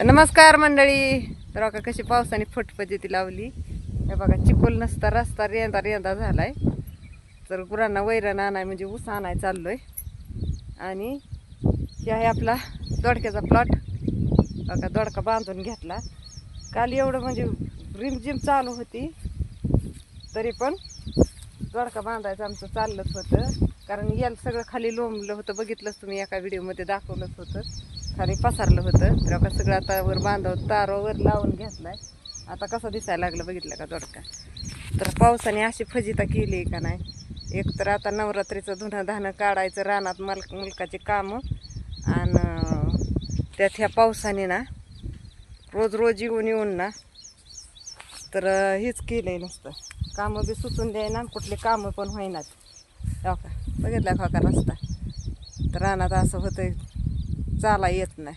नमस्कार मंडळी. तर बघा कशी पावसाने फटफटीती लावली. हे बघा चिकोल नसता रस्ता रेंदा झालाय. तर गुरांना वैरण आणाय म्हणजे ऊस आणाय चाललोय. आणि हे आहे आपला दोडक्याचा प्लॉट. बघा दोडका बांधून घेतला. काल एवढं म्हणजे रिमझिम चालू होती तरी पण दोडका बांधायचं आमचं चाललंच होतं. कारण याला सगळं खाली लोंबलं होतं. बघितलंच तुम्ही एका व्हिडिओमध्ये दाखवलंच होतं. खाली पसारलं होतं. तर आता सगळं आता वर बांधव तारावर लावून घेतलाय. आता कसं दिसायला लागलं बघितलं का दोडका. तर पावसाने अशी फजिता केली का नाही. एक तर आता नवरात्रीचं धुणं धाणं काढायचं रानात मुलकाचे कामं. आणि त्यात ह्या पावसाने ना रोज रोज येऊन ना तर हेच केलंय नसतं. कामं बी सुचून द्यायना कुठले कामं पण होईनात. का बघितला का रस्ता. तर रानात असं होतंय चाला येत नाही.